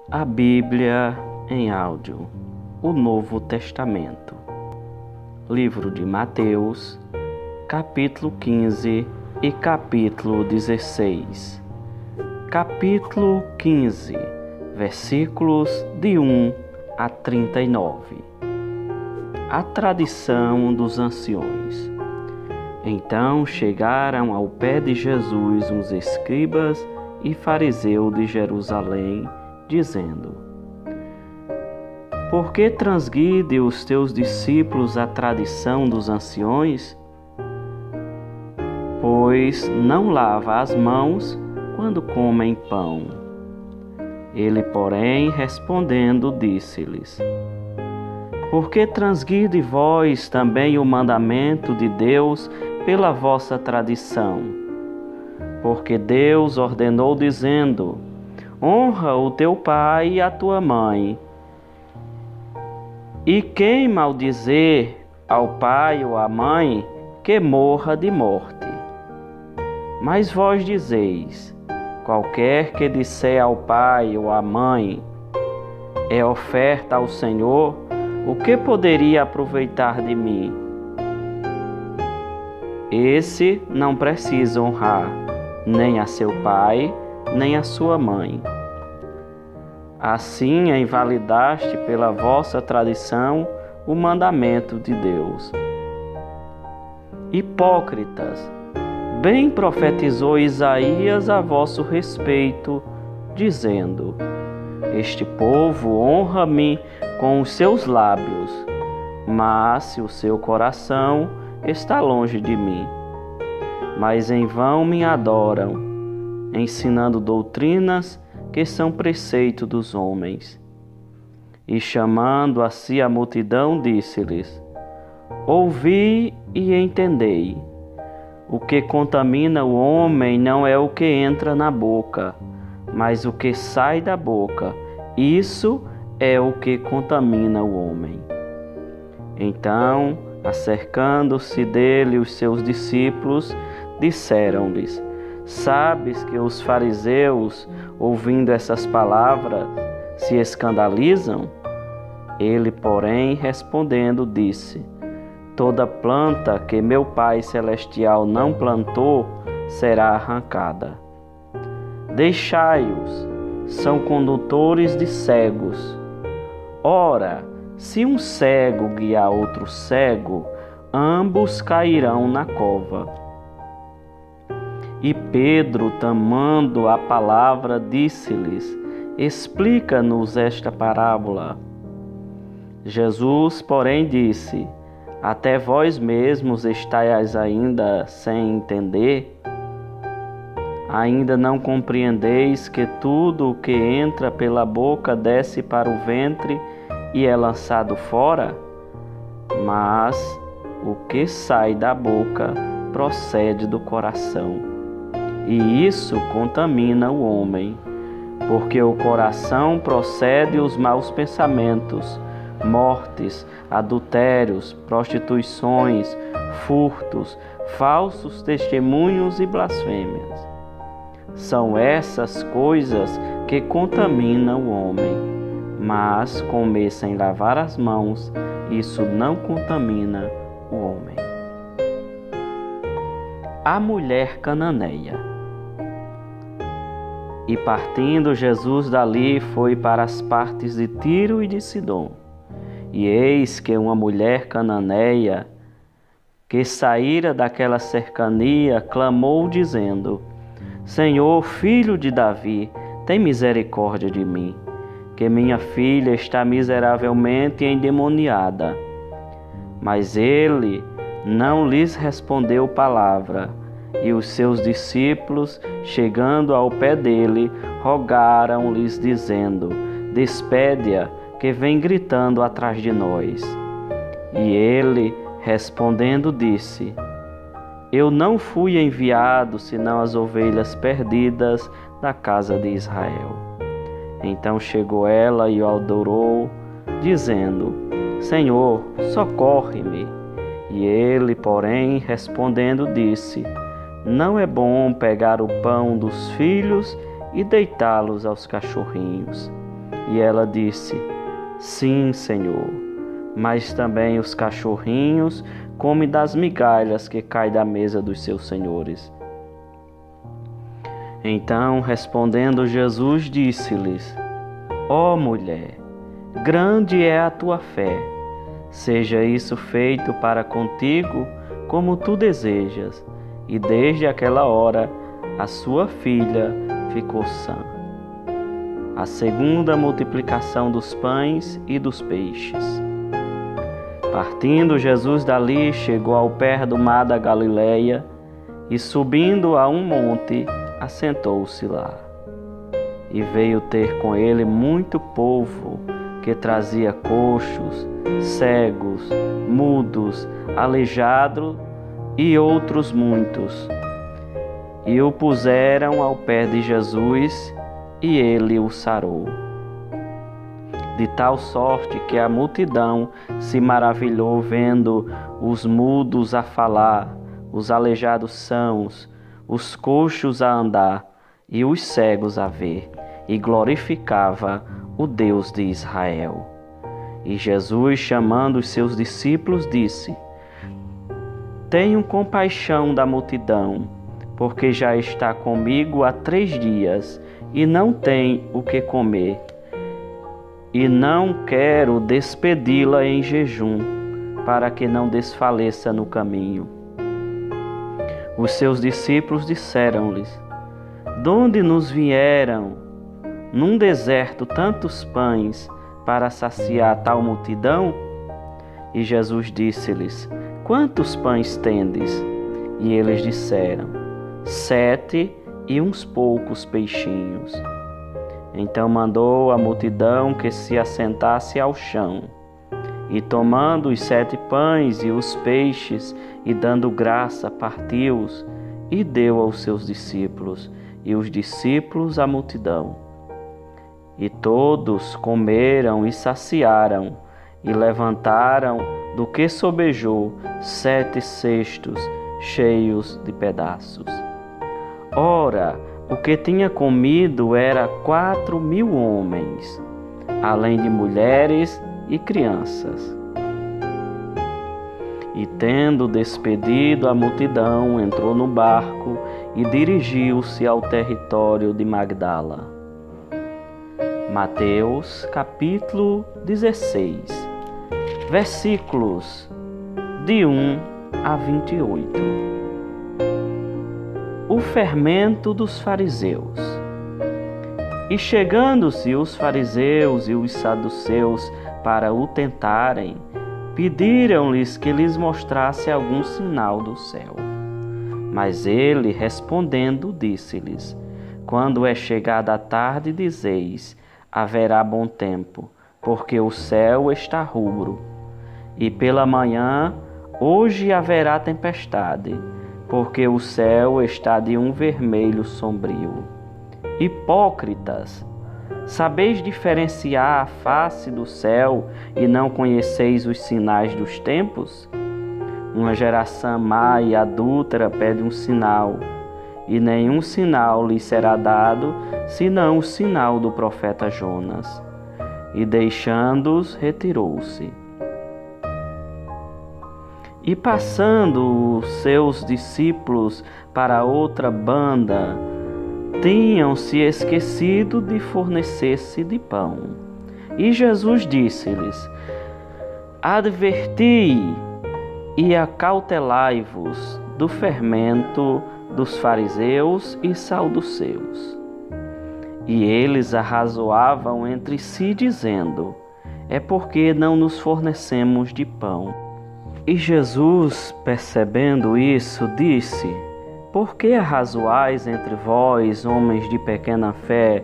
A Bíblia em áudio, o Novo Testamento. Livro de Mateus, capítulo 15 e capítulo 16. Capítulo 15, versículos de 1 a 39. A tradição dos anciões. Então chegaram ao pé de Jesus uns escribas e fariseus de Jerusalém, dizendo: Por que transgride os teus discípulos a tradição dos anciões? Pois não lava as mãos quando comem pão. Ele, porém, respondendo, disse-lhes: Por que transgride vós também o mandamento de Deus pela vossa tradição? Porque Deus ordenou, dizendo: Honra o teu pai e a tua mãe. E quem maldizer ao pai ou à mãe, que morra de morte. Mas vós dizeis: qualquer que disser ao pai ou à mãe, é oferta ao Senhor, o que poderia aproveitar de mim? Esse não precisa honrar nem a seu pai, nem a sua mãe. Assim invalidaste pela vossa tradição o mandamento de Deus. Hipócritas, bem profetizou Isaías a vosso respeito, dizendo: Este povo honra-me com os seus lábios, mas o seu coração está longe de mim. Mas em vão me adoram, ensinando doutrinas que são preceito dos homens. E chamando a si a multidão, disse-lhes: Ouvi e entendei. O que contamina o homem não é o que entra na boca, mas o que sai da boca. Isso é o que contamina o homem. Então, acercando-se dele os seus discípulos, disseram-lhes: Sabes que os fariseus, ouvindo essas palavras, se escandalizam? Ele, porém, respondendo, disse: Toda planta que meu Pai Celestial não plantou será arrancada. Deixai-os, são condutores de cegos. Ora, se um cego guiar outro cego, ambos cairão na cova. E Pedro, tomando a palavra, disse-lhes: Explica-nos esta parábola. Jesus, porém, disse: Até vós mesmos estáis ainda sem entender? Ainda não compreendeis que tudo o que entra pela boca desce para o ventre e é lançado fora? Mas o que sai da boca procede do coração. E isso contamina o homem, porque o coração procede os maus pensamentos, mortes, adultérios, prostituições, furtos, falsos testemunhos e blasfêmias. São essas coisas que contaminam o homem, mas comer sem lavar as mãos, isso não contamina o homem. A mulher cananeia. E partindo Jesus dali foi para as partes de Tiro e de Sidom. E eis que uma mulher cananeia, que saíra daquela cercania, clamou dizendo: Senhor, filho de Davi, tem misericórdia de mim, que minha filha está miseravelmente endemoniada. Mas ele não lhes respondeu palavra. E os seus discípulos, chegando ao pé dele, rogaram-lhes, dizendo: Despede-a, que vem gritando atrás de nós. E ele, respondendo, disse: Eu não fui enviado senão as ovelhas perdidas da casa de Israel. Então chegou ela e o adorou, dizendo: Senhor, socorre-me. E ele, porém, respondendo, disse: Não é bom pegar o pão dos filhos e deitá-los aos cachorrinhos. E ela disse: Sim, Senhor, mas também os cachorrinhos comem das migalhas que caem da mesa dos seus senhores. Então, respondendo Jesus, disse-lhes: Ó mulher, grande é a tua fé. Seja isso feito para contigo como tu desejas. E desde aquela hora, a sua filha ficou sã. A segunda multiplicação dos pães e dos peixes. Partindo Jesus dali, chegou ao pé do mar da Galileia e, subindo a um monte, assentou-se lá. E veio ter com ele muito povo, que trazia coxos, cegos, mudos, aleijados e outros muitos. E o puseram ao pé de Jesus, e ele o sarou. De tal sorte que a multidão se maravilhou vendo os mudos a falar, os aleijados sãos, os coxos a andar e os cegos a ver, e glorificava o Deus de Israel. E Jesus, chamando os seus discípulos, disse: Tenham compaixão da multidão, porque já está comigo há 3 dias e não tem o que comer. E não quero despedi-la em jejum, para que não desfaleça no caminho. Os seus discípulos disseram-lhes: Donde nos vieram num deserto tantos pães para saciar tal multidão? E Jesus disse-lhes: Quantos pães tendes? E eles disseram: 7 e uns poucos peixinhos. Então mandou a multidão que se assentasse ao chão. E tomando os 7 pães e os peixes, e dando graça, partiu-os e deu aos seus discípulos, e os discípulos à multidão. E todos comeram e saciaram, e levantaram do que sobejou 7 cestos cheios de pedaços. Ora, o que tinha comido era 4.000 homens, além de mulheres e crianças. E tendo despedido a multidão, entrou no barco e dirigiu-se ao território de Magdala. Mateus capítulo 16, versículos de 1 a 28. O fermento dos fariseus. E chegando-se os fariseus e os saduceus para o tentarem, pediram-lhes que lhes mostrasse algum sinal do céu. Mas ele, respondendo, disse-lhes: Quando é chegada a tarde, dizeis: haverá bom tempo, porque o céu está rubro. E pela manhã, hoje haverá tempestade, porque o céu está de um vermelho sombrio. Hipócritas, sabeis diferenciar a face do céu e não conheceis os sinais dos tempos? Uma geração má e adúltera pede um sinal, e nenhum sinal lhe será dado, senão o sinal do profeta Jonas. E deixando-os, retirou-se. E passando os seus discípulos para outra banda, tinham-se esquecido de fornecer-se de pão. E Jesus disse-lhes: Adverti e acautelai-vos do fermento dos fariseus e saduceus. E eles arrazoavam entre si, dizendo: É porque não nos fornecemos de pão. E Jesus, percebendo isso, disse: Por que arrazoais entre vós, homens de pequena fé,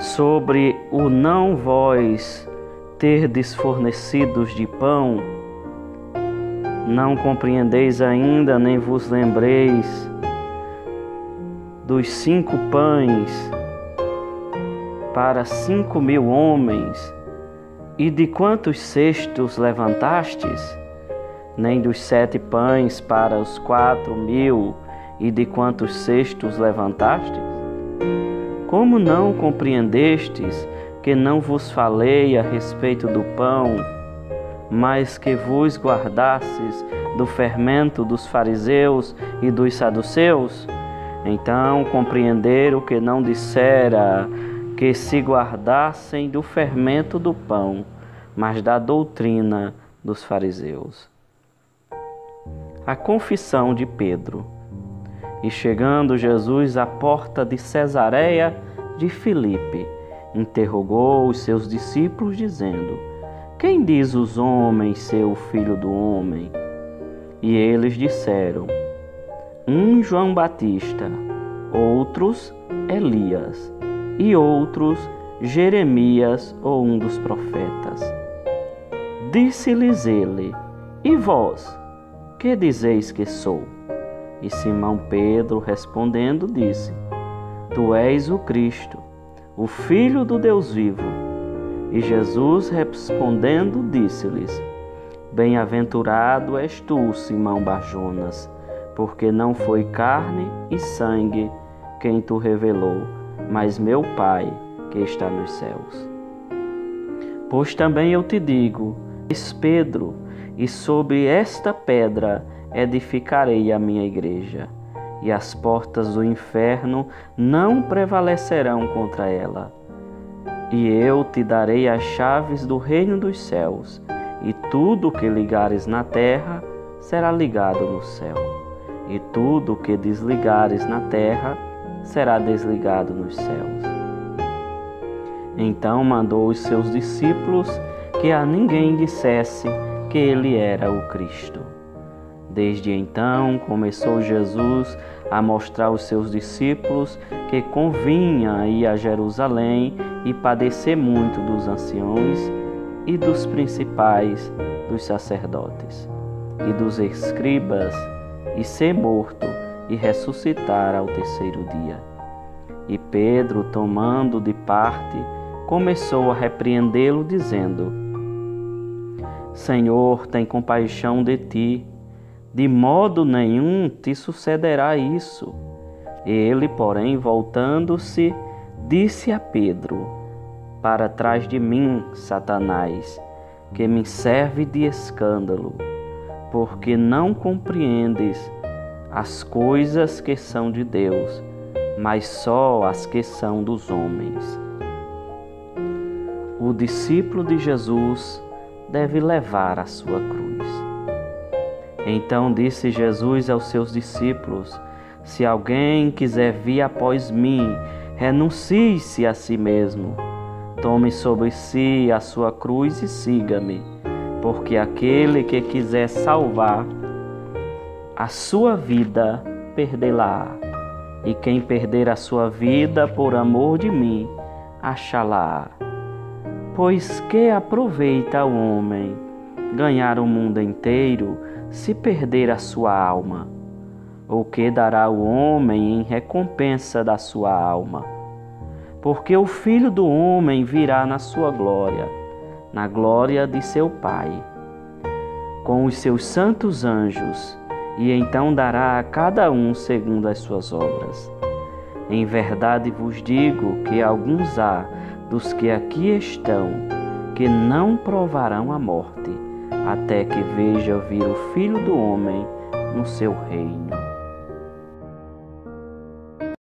sobre o não vós terdes fornecidos de pão? Não compreendeis ainda, nem vos lembreis dos 5 pães para 5.000 homens, e de quantos cestos levantastes? Nem dos 7 pães para os 4.000, e de quantos cestos levantastes? Como não compreendestes que não vos falei a respeito do pão, mas que vos guardastes do fermento dos fariseus e dos saduceus? Então compreenderam que não dissera que se guardassem do fermento do pão, mas da doutrina dos fariseus. A confissão de Pedro. E chegando Jesus à porta de Cesareia de Filipe, interrogou os seus discípulos, dizendo: Quem diz os homens ser o Filho do Homem? E eles disseram: um João Batista, outros Elias, e outros Jeremias ou um dos profetas. Disse-lhes ele: E vós, que dizeis que sou? E Simão Pedro respondendo disse: Tu és o Cristo, o Filho do Deus vivo. E Jesus respondendo disse-lhes: Bem-aventurado és tu, Simão Barjonas, porque não foi carne e sangue quem tu revelou, mas meu Pai que está nos céus. Pois também eu te digo: és Pedro, e sobre esta pedra edificarei a minha igreja, e as portas do inferno não prevalecerão contra ela. E eu te darei as chaves do reino dos céus, e tudo o que ligares na terra será ligado no céu, e tudo o que desligares na terra será desligado nos céus. Então mandou os seus discípulos que a ninguém dissesse que ele era o Cristo. Desde então começou Jesus a mostrar aos seus discípulos que convinha ir a Jerusalém e padecer muito dos anciões e dos principais dos sacerdotes e dos escribas, e ser morto e ressuscitar ao terceiro dia. E Pedro, tomando de parte, começou a repreendê-lo, dizendo: Senhor, tem compaixão de ti, de modo nenhum te sucederá isso. Ele, porém, voltando-se, disse a Pedro: Para trás de mim, Satanás, que me serve de escândalo, porque não compreendes as coisas que são de Deus, mas só as que são dos homens. O discípulo de Jesus deve levar a sua cruz. Então disse Jesus aos seus discípulos: Se alguém quiser vir após mim, renuncie-se a si mesmo, tome sobre si a sua cruz e siga-me, porque aquele que quiser salvar a sua vida, perdê-la-á, e quem perder a sua vida por amor de mim, achá-la-á. Pois que aproveita o homem ganhar o mundo inteiro se perder a sua alma? Ou que dará o homem em recompensa da sua alma? Porque o Filho do Homem virá na sua glória, na glória de seu Pai, com os seus santos anjos, e então dará a cada um segundo as suas obras. Em verdade vos digo que alguns há dos que aqui estão, que não provarão a morte, até que veja vir o Filho do Homem no seu reino.